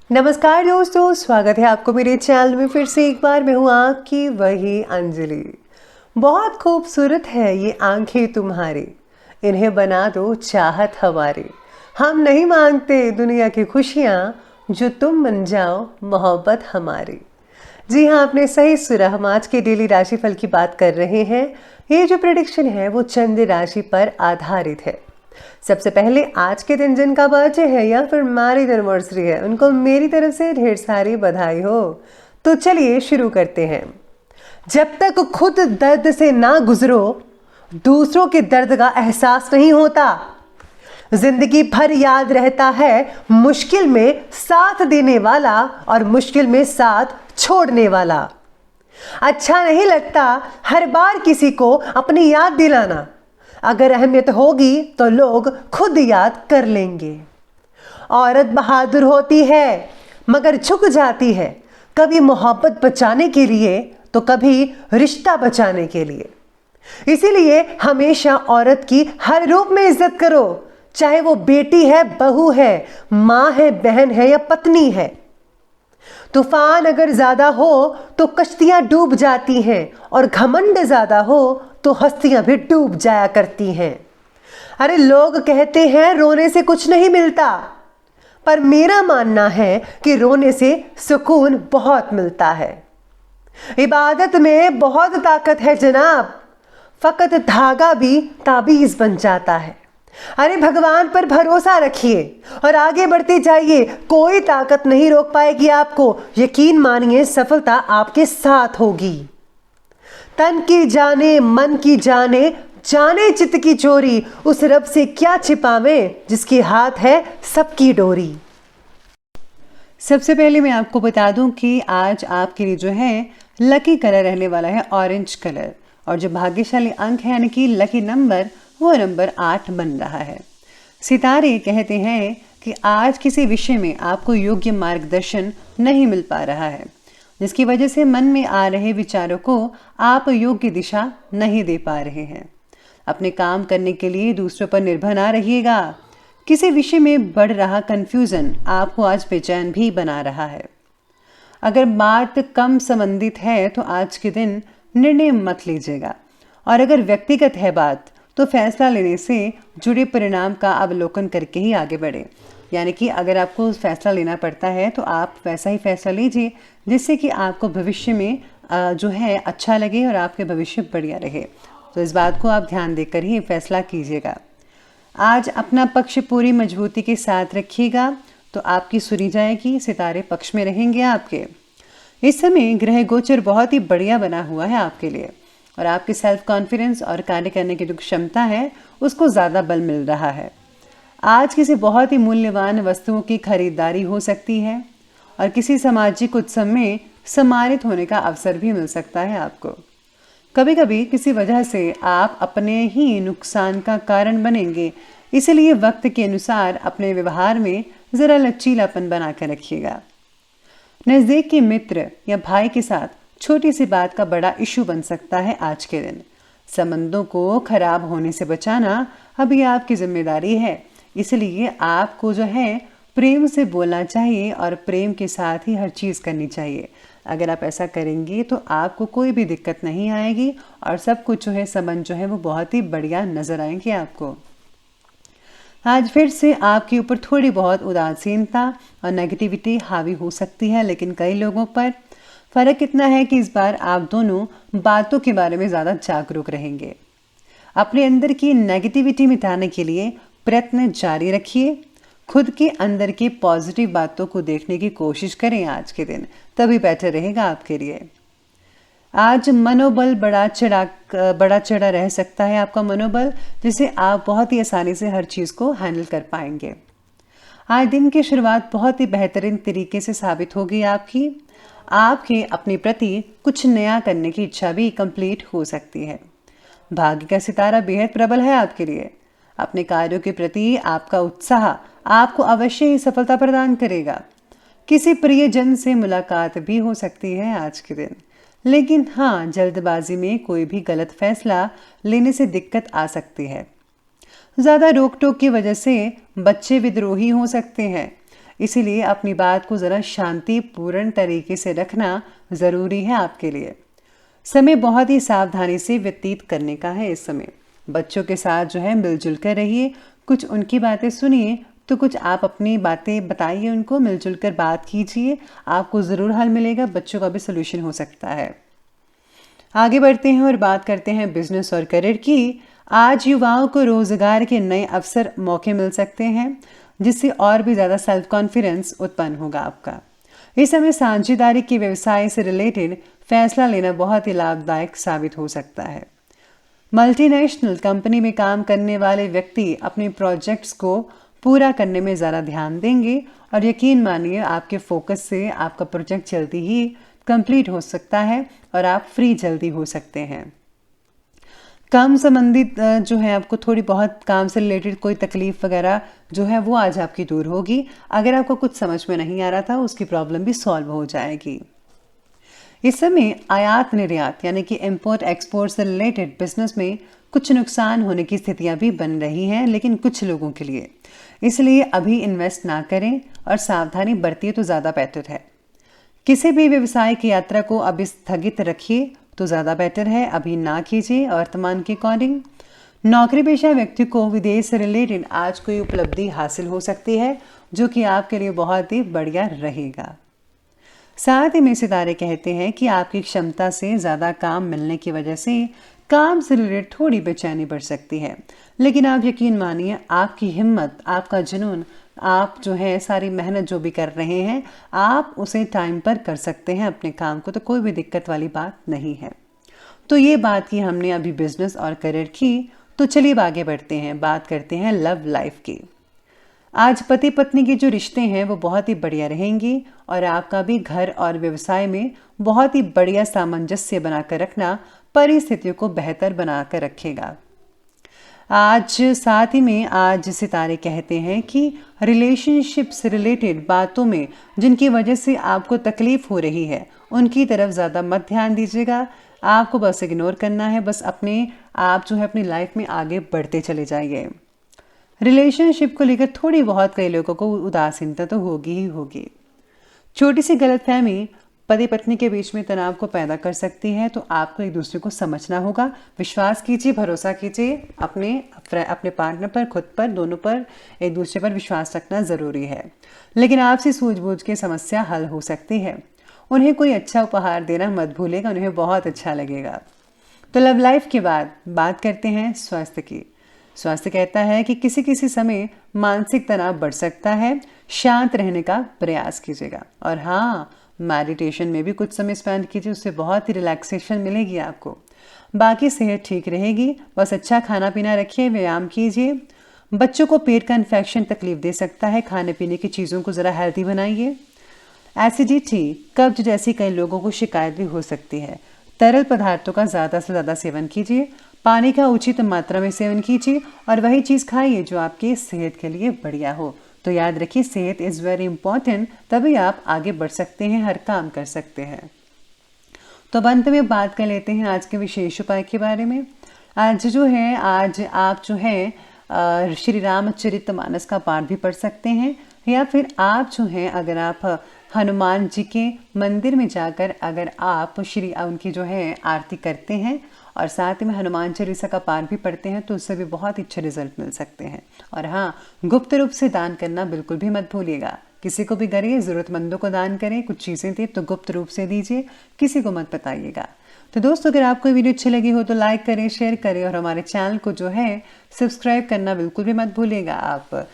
नमस्कार दोस्तों, स्वागत है आपको मेरे चैनल में। फिर से एक बार मैं हूँ आपकी वही अंजलि। बहुत खूबसूरत है ये आंखें तुम्हारी, इन्हें बना दो चाहत हमारी। हम नहीं मांगते दुनिया की खुशियाँ, जो तुम बन जाओ मोहब्बत हमारी। जी हाँ, आपने सही सुना। हम आज के डेली राशिफल की बात कर रहे हैं। ये जो प्रेडिक्शन है वो चंद्र राशि पर आधारित है। सबसे पहले आज के दिन जिनका बर्थडे है या फिर मैरिज एनिवर्सरी है, उनको मेरी तरफ से ढेर सारी बधाई हो। तो चलिए शुरू करते हैं। जब तक खुद दर्द से ना गुजरो, दूसरों के दर्द का एहसास नहीं होता। जिंदगी भर याद रहता है मुश्किल में साथ देने वाला और मुश्किल में साथ छोड़ने वाला। अच्छा नहीं लगता हर बार किसी को अपनी याद दिलाना। अगर अहमियत होगी तो लोग खुद याद कर लेंगे। औरत बहादुर होती है मगर झुक जाती है, कभी मोहब्बत बचाने के लिए तो कभी रिश्ता बचाने के लिए। इसीलिए हमेशा औरत की हर रूप में इज्जत करो, चाहे वो बेटी है, बहू है, माँ है, बहन है या पत्नी है। तूफान अगर ज्यादा हो तो कश्तियां डूब जाती हैं और घमंड ज्यादा हो तो हस्तियां भी डूब जाया करती हैं। अरे लोग कहते हैं रोने से कुछ नहीं मिलता, पर मेरा मानना है कि रोने से सुकून बहुत मिलता है। इबादत में बहुत ताकत है जनाब, फकत धागा भी ताबीज बन जाता है। अरे भगवान पर भरोसा रखिए और आगे बढ़ते जाइए, कोई ताकत नहीं रोक पाएगी आपको। यकीन मानिए सफलता आपके साथ होगी। तन की जाने मन की जाने, जाने चित्त की चोरी, उस रब से क्या छिपावे जिसके हाथ है सबकी डोरी। सबसे पहले मैं आपको बता दूं कि आज आपके लिए जो है लकी कलर रहने वाला है ऑरेंज कलर, और जो भाग्यशाली अंक है यानी कि लकी नंबर, वो नंबर 8 बन रहा है। सितारे कहते हैं कि आज किसी विषय में आपको योग्य मार्गदर्शन नहीं मिल पा रहा है, जिसकी वजह से मन में आ रहे विचारों को आप योग्य दिशा नहीं दे पा रहे हैं। अपने काम करने के लिए दूसरों पर निर्भर ना रहिएगा। किसी विषय में बढ़ रहा कंफ्यूजन आपको आज बेचैन भी बना रहा है। अगर बात कम संबंधित है तो आज के दिन निर्णय मत लीजिएगा, और अगर व्यक्तिगत है बात तो फैसला लेने से जुड़े परिणाम का अवलोकन करके ही आगे बढ़े। यानी कि अगर आपको फैसला लेना पड़ता है तो आप वैसा ही फैसला लीजिए जिससे कि आपको भविष्य में जो है अच्छा लगे और आपके भविष्य बढ़िया रहे। तो इस बात को आप ध्यान देकर ही फैसला कीजिएगा। आज अपना पक्ष पूरी मजबूती के साथ रखिएगा तो आपकी सुनी जाएगी, सितारे पक्ष में रहेंगे आपके। इस समय ग्रह गोचर बहुत ही बढ़िया बना हुआ है आपके लिए, और आपके सेल्फ कॉन्फिडेंस और कार्य करने की जो क्षमता है उसको ज़्यादा बल मिल रहा है। आज किसी बहुत ही मूल्यवान वस्तुओं की खरीदारी हो सकती है, और किसी सामाजिक उत्सव में सम्मानित होने का अवसर भी मिल सकता है आपको। कभी कभी किसी वजह से आप अपने ही नुकसान का कारण बनेंगे, इसलिए वक्त के अनुसार अपने व्यवहार में ज़रा लचीलापन बना कर रखिएगा। नज़दीक के मित्र या भाई के साथ छोटी सी बात का बड़ा इशू बन सकता है आज के दिन। संबंधों को खराब होने से बचाना अभी आपकी जिम्मेदारी है, इसलिए आपको जो है प्रेम से बोलना चाहिए और प्रेम के साथ ही हर चीज़ करनी चाहिए। अगर आप ऐसा करेंगे तो आपको कोई भी दिक्कत नहीं आएगी और सब कुछ जो है संबंध जो है वो बहुत ही बढ़िया नज़र आएंगे आपको। आज फिर से आपके ऊपर थोड़ी बहुत उदासीनता और नेगेटिविटी हावी हो सकती है, लेकिन कई लोगों पर फ़र्क इतना है कि इस बार आप दोनों बातों के बारे में ज़्यादा जागरूक रहेंगे। अपने अंदर की नेगेटिविटी मिटाने के लिए प्रयत्न जारी रखिए। खुद के अंदर की पॉजिटिव बातों को देखने की कोशिश करें आज के दिन, तभी बेटर रहेगा आपके लिए। आज मनोबल बड़ा चढ़ा रह सकता है आपका मनोबल, जिससे आप बहुत ही आसानी से हर चीज़ को हैंडल कर पाएंगे। आज दिन की शुरुआत बहुत ही बेहतरीन तरीके से साबित होगी आपके अपने प्रति कुछ नया करने की इच्छा भी कंप्लीट हो सकती है। भाग्य का सितारा बेहद प्रबल है आपके लिए। अपने कार्यों के प्रति आपका उत्साह आपको अवश्य ही सफलता प्रदान करेगा। किसी प्रियजन से मुलाकात भी हो सकती है आज के दिन, लेकिन हाँ, जल्दबाजी में कोई भी गलत फैसला लेने से दिक्कत आ सकती है। ज़्यादा रोक टोक की वजह से बच्चे विद्रोही हो सकते हैं, इसीलिए अपनी बात को ज़रा शांतिपूर्ण तरीके से रखना ज़रूरी है आपके लिए। समय बहुत ही सावधानी से व्यतीत करने का है इस समय। बच्चों के साथ जो है मिलजुल कर रहिए, कुछ उनकी बातें सुनिए तो कुछ आप अपनी बातें बताइए उनको, मिलजुल कर बात कीजिए, आपको ज़रूर हल मिलेगा, बच्चों का भी सोल्यूशन हो सकता है। आगे बढ़ते हैं और बात करते हैं बिजनेस और करियर की। आज युवाओं को रोजगार के नए अवसर मौके मिल सकते हैं, जिससे और भी ज़्यादा सेल्फ कॉन्फिडेंस उत्पन्न होगा आपका। इस समय साझेदारी के व्यवसाय से रिलेटेड फैसला लेना बहुत ही लाभदायक साबित हो सकता है। मल्टीनेशनल कंपनी में काम करने वाले व्यक्ति अपने प्रोजेक्ट्स को पूरा करने में ज़्यादा ध्यान देंगे और यकीन मानिए आपके फोकस से आपका प्रोजेक्ट जल्दी ही कंप्लीट हो सकता है और आप फ्री जल्दी हो सकते हैं। काम संबंधित जो है आपको थोड़ी बहुत काम से रिलेटेड कोई तकलीफ वगैरह जो है वो आज आपकी दूर होगी। अगर आपको कुछ समझ में नहीं आ रहा था उसकी प्रॉब्लम भी सॉल्व हो जाएगी। इस समय आयात निर्यात यानी कि इंपोर्ट एक्सपोर्ट से रिलेटेड बिजनेस में कुछ नुकसान होने की स्थितियां भी बन रही हैं, लेकिन कुछ लोगों के लिए। इसलिए अभी इन्वेस्ट ना करें और सावधानी बरतिए तो ज़्यादा बेटर है। किसी भी व्यवसाय की यात्रा को अभी स्थगित रखिए तो ज़्यादा बेटर है, अभी ना कीजिए वर्तमान के अकॉर्डिंग। नौकरी पेशा व्यक्ति को विदेश से रिलेटेड आज कोई उपलब्धि हासिल हो सकती है, जो कि आपके लिए बहुत ही बढ़िया रहेगा। साथ ही में सितारे कहते हैं कि आपकी क्षमता से ज़्यादा काम मिलने की वजह से काम से रिलेटेड थोड़ी बेचैनी बढ़ सकती है, लेकिन आप यकीन मानिए आपकी हिम्मत, आपका जुनून, आप जो है सारी मेहनत जो भी कर रहे हैं आप उसे टाइम पर कर सकते हैं अपने काम को, तो कोई भी दिक्कत वाली बात नहीं है। तो ये बात की हमने अभी बिजनेस और करियर की, तो चलिए आगे बढ़ते हैं, बात करते हैं लव लाइफ की। आज पति पत्नी के जो रिश्ते हैं वो बहुत ही बढ़िया रहेंगे और आपका भी घर और व्यवसाय में बहुत ही बढ़िया सामंजस्य बनाकर रखना परिस्थितियों को बेहतर बनाकर रखेगा। आज साथ ही में आज सितारे कहते हैं कि रिलेशनशिप से रिलेटेड बातों में जिनकी वजह से आपको तकलीफ हो रही है उनकी तरफ ज़्यादा मत ध्यान दीजिएगा। आपको बस इग्नोर करना है, बस आप जो है अपनी लाइफ में आगे बढ़ते चले जाइए। रिलेशनशिप को लेकर थोड़ी बहुत कई लोगों को उदासीनता तो होगी ही होगी। छोटी सी गलतफहमी पति पत्नी के बीच में तनाव को पैदा कर सकती है, तो आपको एक दूसरे को समझना होगा। विश्वास कीजिए, भरोसा कीजिए अपने पार्टनर पर, खुद पर, दोनों पर एक दूसरे पर विश्वास रखना ज़रूरी है। लेकिन आपसी सूझबूझ के समस्या हल हो सकती है। उन्हें कोई अच्छा उपहार देना मत भूलिएगा, उन्हें बहुत अच्छा लगेगा। तो लव लाइफ के बाद बात करते हैं स्वास्थ्य की। स्वास्थ्य कहता है कि किसी किसी समय मानसिक तनाव बढ़ सकता है, शांत रहने का प्रयास कीजिएगा। और हाँ, मेडिटेशन में भी कुछ समय स्पेंड कीजिए, उससे बहुत ही रिलैक्सेशन मिलेगी आपको। बाकी सेहत ठीक रहेगी, बस अच्छा खाना पीना रखिए, व्यायाम कीजिए। बच्चों को पेट का इन्फेक्शन तकलीफ दे सकता है, खाने पीने की चीज़ों को ज़रा हेल्दी बनाइए। एसिडिटी, कब्ज जैसी कई लोगों को शिकायत भी हो सकती है। तरल पदार्थों का ज़्यादा से ज़्यादा सेवन कीजिए, पानी का उचित मात्रा में सेवन कीजिए और वही चीज़ खाइए जो आपकी सेहत के लिए बढ़िया हो। तो याद रखिए, सेहत इज़ वेरी इंपॉर्टेंट, तभी आप आगे बढ़ सकते हैं, हर काम कर सकते हैं। तो अंत में बात कर लेते हैं आज के विशेष उपाय के बारे में। आज आप जो है श्री रामचरितमानस का पाठ भी पढ़ सकते हैं, या फिर आप जो हैं अगर आप हनुमान जी के मंदिर में जाकर अगर आप उनकी जो है आरती करते हैं और साथ में हनुमान चालीसा का पाठ भी पढ़ते हैं तो उससे भी बहुत अच्छे रिजल्ट मिल सकते हैं। और हाँ, गुप्त रूप से दान करना बिल्कुल भी मत भूलिएगा। किसी को भी करिए, ज़रूरतमंदों को दान करें, कुछ चीज़ें दें तो गुप्त रूप से दीजिए, किसी को मत बताइएगा। तो दोस्तों, अगर आपको वीडियो अच्छी लगी हो तो लाइक करें, शेयर करें और हमारे चैनल को जो है सब्सक्राइब करना बिल्कुल भी मत भूलिएगा। आप